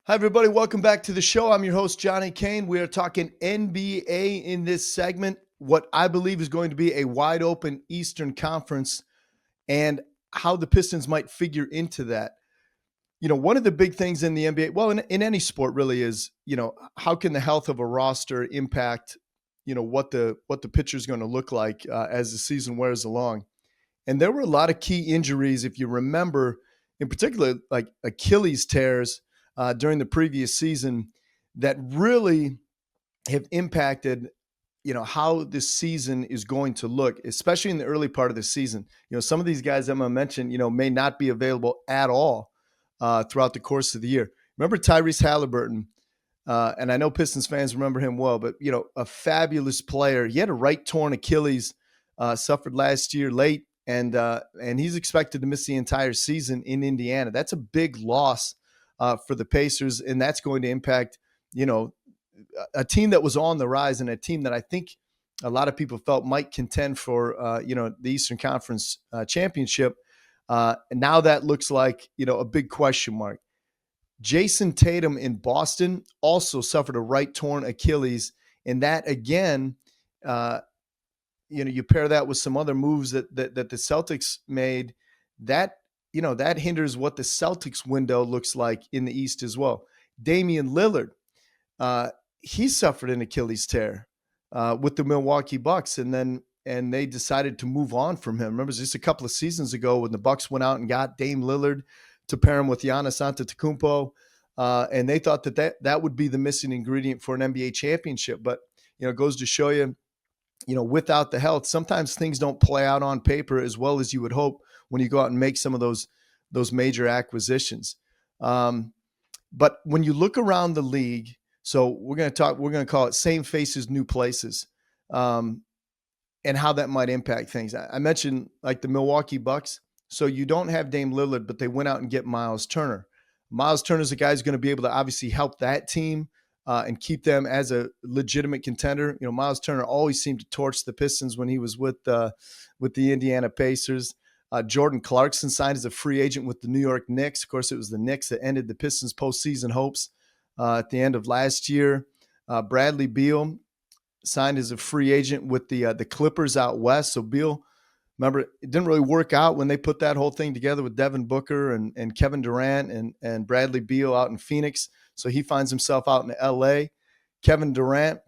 Hi, everybody. Welcome back to the show. I'm your host, Johnny Kane. We are talking NBA in this segment, what I believe is going to be a wide open Eastern Conference and how the Pistons might figure into that. One of the big things in the NBA, well, in any sport really is, how can the health of a roster impact, what the pitcher is going to look like as the season wears along. And there were a lot of key injuries, if you remember, in particular, like Achilles tears during the previous season that really have impacted, how this season is going to look, especially in the early part of the season. Some of these guys I'm going to mention, may not be available at all throughout the course of the year. Remember Tyrese Halliburton, and I know Pistons fans remember him well, but, a fabulous player. He had a right torn Achilles, suffered last year late, and he's expected to miss the entire season in Indiana. That's a big loss for the Pacers, and that's going to impact, a team that was on the rise and a team that I think a lot of people felt might contend for, the Eastern Conference championship. And now that looks like, a big question mark. Jason Tatum in Boston also suffered a right torn Achilles, and that again, you pair that with some other moves that the Celtics made, that that hinders what the Celtics window looks like in the East as well. Damian Lillard, he suffered an Achilles tear with the Milwaukee Bucks, and they decided to move on from him. Remember, just a couple of seasons ago when the Bucks went out and got Dame Lillard to pair him with Giannis Antetokounmpo, and they thought that would be the missing ingredient for an NBA championship. But it goes to show you, without the health, sometimes things don't play out on paper as well as you would hope when you go out and make some of those major acquisitions. But when you look around the league, so we're going to call it same faces, new places, and how that might impact things. I mentioned like the Milwaukee Bucks. So you don't have Dame Lillard, but they went out and get Miles Turner. Miles Turner is a guy who's going to be able to obviously help that team and keep them as a legitimate contender. Miles Turner always seemed to torch the Pistons when he was with the Indiana Pacers. Jordan Clarkson signed as a free agent with the New York Knicks. Of course, it was the Knicks that ended the Pistons' postseason hopes at the end of last year. Bradley Beal signed as a free agent with the Clippers out west. So Beal, remember, it didn't really work out when they put that whole thing together with Devin Booker and Kevin Durant and Bradley Beal out in Phoenix. So he finds himself out in L.A. Kevin Durant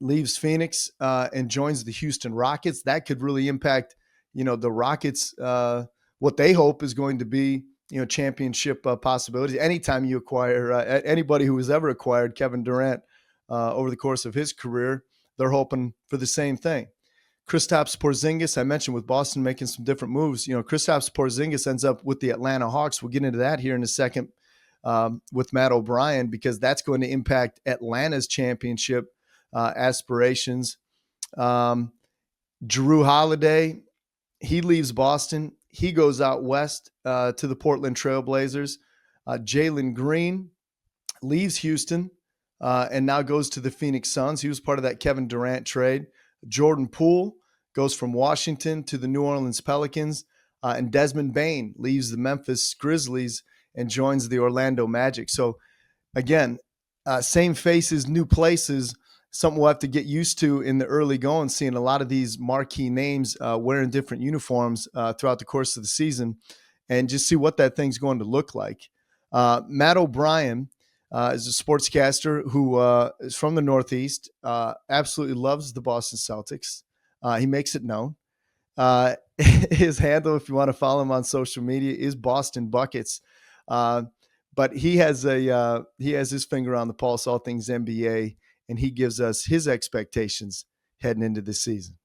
leaves Phoenix and joins the Houston Rockets. That could really impact, the Rockets, what they hope is going to be, championship possibilities. Anytime you acquire anybody who has ever acquired Kevin Durant over the course of his career, they're hoping for the same thing. Kristaps Porzingis, I mentioned with Boston making some different moves. Kristaps Porzingis ends up with the Atlanta Hawks. We'll get into that here in a second with Matt O'Brien, because that's going to impact Atlanta's championship aspirations. Jrue Holiday, he leaves Boston. He goes out west to the Portland Trailblazers. Jalen Green leaves Houston and now goes to the Phoenix Suns. He was part of that Kevin Durant trade. Jordan Poole goes from Washington to the New Orleans Pelicans. And Desmond Bane leaves the Memphis Grizzlies and joins the Orlando Magic. So, again, same faces, new places, something we'll have to get used to in the early going, seeing a lot of these marquee names wearing different uniforms throughout the course of the season, and just see what that thing's going to look like. Matt O'Brien is a sportscaster who is from the Northeast, absolutely loves the Boston Celtics. He makes it known. His handle, if you want to follow him on social media, is Boston Buckets. But he has his finger on the pulse, all things NBA, and he gives us his expectations heading into this season.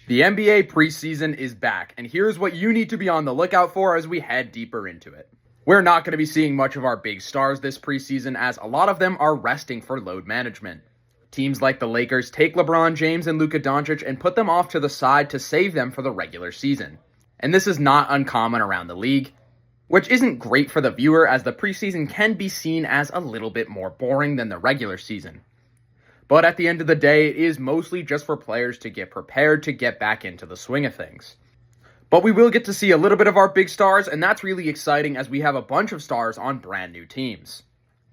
The NBA preseason is back, and here's what you need to be on the lookout for as we head deeper into it. We're not going to be seeing much of our big stars this preseason, as a lot of them are resting for load management. Teams like the Lakers take LeBron James and Luka Doncic and put them off to the side to save them for the regular season. And this is not uncommon around the league, which isn't great for the viewer, as the preseason can be seen as a little bit more boring than the regular season. But at the end of the day, it is mostly just for players to get prepared to get back into the swing of things. But we will get to see a little bit of our big stars, and that's really exciting as we have a bunch of stars on brand new teams.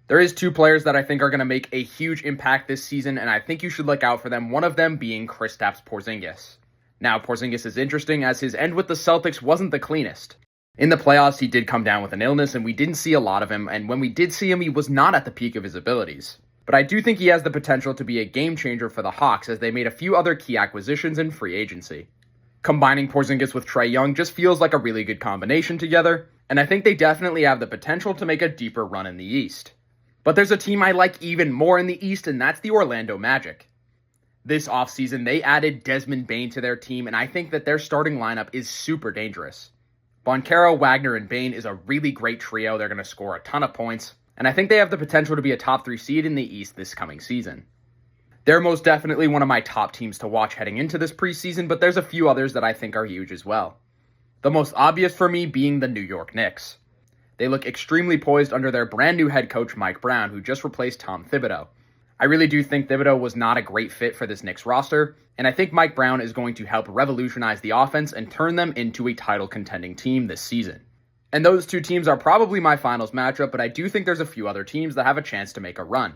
There is two players that I think are going to make a huge impact this season, and I think you should look out for them, one of them being Kristaps Porzingis. Now, Porzingis is interesting as his end with the Celtics wasn't the cleanest. In the playoffs, he did come down with an illness, and we didn't see a lot of him, and when we did see him, he was not at the peak of his abilities. But I do think he has the potential to be a game changer for the Hawks as they made a few other key acquisitions in free agency. Combining Porzingis with Trae Young just feels like a really good combination together, and I think they definitely have the potential to make a deeper run in the East. But there's a team I like even more in the East, and that's the Orlando Magic. This offseason, they added Desmond Bane to their team, and I think that their starting lineup is super dangerous. Boncaro, Wagner, and Bane is a really great trio. They're going to score a ton of points, and I think they have the potential to be a top 3 seed in the East this coming season. They're most definitely one of my top teams to watch heading into this preseason, but there's a few others that I think are huge as well. The most obvious for me being the New York Knicks. They look extremely poised under their brand new head coach, Mike Brown, who just replaced Tom Thibodeau. I really do think Thibodeau was not a great fit for this Knicks roster, and I think Mike Brown is going to help revolutionize the offense and turn them into a title-contending team this season. And those two teams are probably my finals matchup, but I do think there's a few other teams that have a chance to make a run.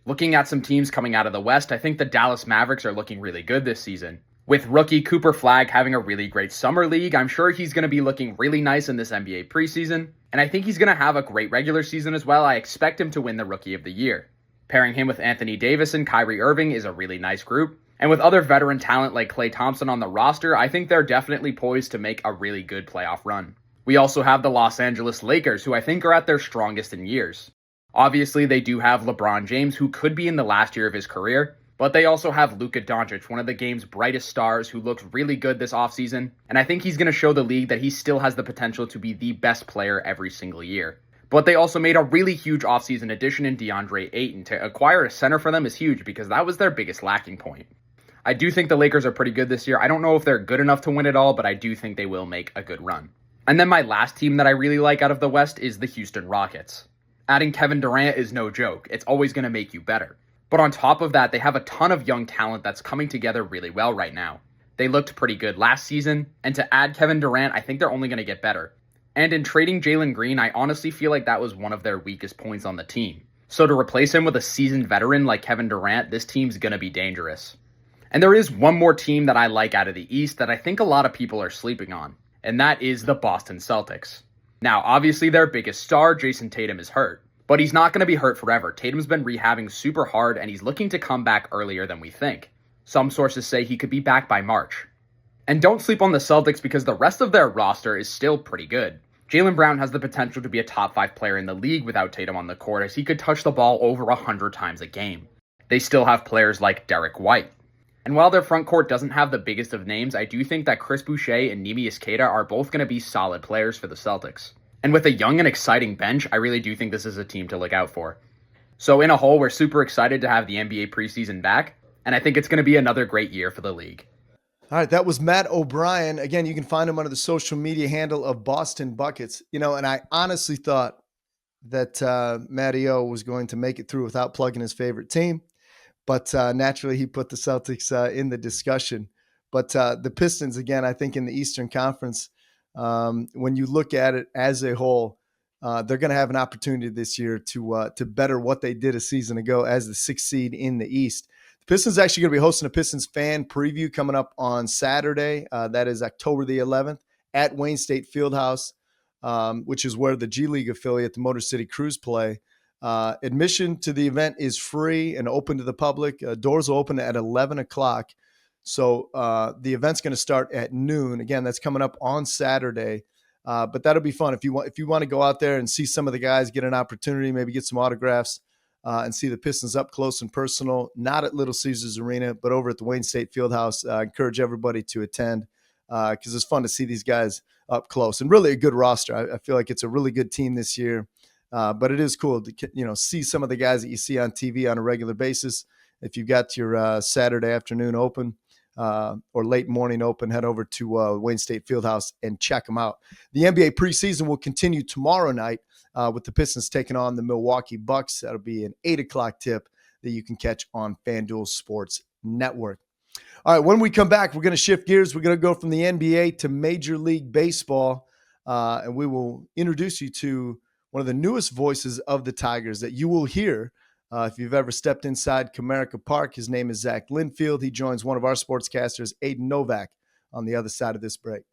Looking at some teams coming out of the West, I think the Dallas Mavericks are looking really good this season. With rookie Cooper Flagg having a really great summer league, I'm sure he's going to be looking really nice in this NBA preseason, and I think he's going to have a great regular season as well. I expect him to win the Rookie of the Year. Pairing him with Anthony Davis and Kyrie Irving is a really nice group, and with other veteran talent like Klay Thompson on the roster, I think they're definitely poised to make a really good playoff run. We also have the Los Angeles Lakers, who I think are at their strongest in years. Obviously, they do have LeBron James, who could be in the last year of his career, but they also have Luka Doncic, one of the game's brightest stars who looked really good this offseason, and I think he's going to show the league that he still has the potential to be the best player every single year. But they also made a really huge offseason addition in DeAndre Ayton. To acquire a center for them is huge because that was their biggest lacking point. I do think the Lakers are pretty good this year. I don't know if they're good enough to win it all, but I do think they will make a good run. And then my last team that I really like out of the West is the Houston Rockets. Adding Kevin Durant is no joke. It's always going to make you better. But on top of that, they have a ton of young talent that's coming together really well right now. They looked pretty good last season, and to add Kevin Durant, I think they're only going to get better. And in trading Jalen Green, I honestly feel like that was one of their weakest points on the team. So to replace him with a seasoned veteran like Kevin Durant, this team's going to be dangerous. And there is one more team that I like out of the East that I think a lot of people are sleeping on, and that is the Boston Celtics. Now, obviously their biggest star, Jason Tatum, is hurt. But he's not going to be hurt forever. Tatum's been rehabbing super hard, and he's looking to come back earlier than we think. Some sources say he could be back by March. And don't sleep on the Celtics because the rest of their roster is still pretty good. Jaylen Brown has the potential to be a top 5 player in the league without Tatum on the court, as he could touch the ball over 100 times a game. They still have players like Derek White. And while their front court doesn't have the biggest of names, I do think that Chris Boucher and Neemias Queta are both going to be solid players for the Celtics. And with a young and exciting bench, I really do think this is a team to look out for. So in a whole, we're super excited to have the NBA preseason back, and I think it's going to be another great year for the league. All right, that was Matt O'Brien. Again, you can find him under the social media handle of Boston Buckets. And I honestly thought that Matty O was going to make it through without plugging his favorite team. But naturally, he put the Celtics in the discussion. But the Pistons, again, I think in the Eastern Conference, when you look at it as a whole, they're going to have an opportunity this year to better what they did a season ago as the 6th seed in the East. The Pistons actually going to be hosting a Pistons fan preview coming up on Saturday. That is October the 11th at Wayne State Fieldhouse, which is where the G League affiliate, the Motor City Cruise, play. Admission to the event is free and open to the public. Doors will open at 11 o'clock. So the event's going to start at noon. Again, that's coming up on Saturday. But that'll be fun. If you want to go out there and see some of the guys, get an opportunity, maybe get some autographs and see the Pistons up close and personal, not at Little Caesars Arena, but over at the Wayne State Fieldhouse. I encourage everybody to attend because it's fun to see these guys up close and really a good roster. I feel like it's a really good team this year. But it is cool to see some of the guys that you see on TV on a regular basis. If you've got your Saturday afternoon open or late morning open, head over to Wayne State Fieldhouse and check them out. The NBA preseason will continue tomorrow night with the Pistons taking on the Milwaukee Bucks. That'll be an 8 o'clock tip that you can catch on FanDuel Sports Network. All right, when we come back, we're going to shift gears. We're going to go from the NBA to Major League Baseball, and we will introduce you to one of the newest voices of the Tigers that you will hear if you've ever stepped inside Comerica Park. His name is Zach Linfield. He joins one of our sportscasters, Aiden Novak, on the other side of this break.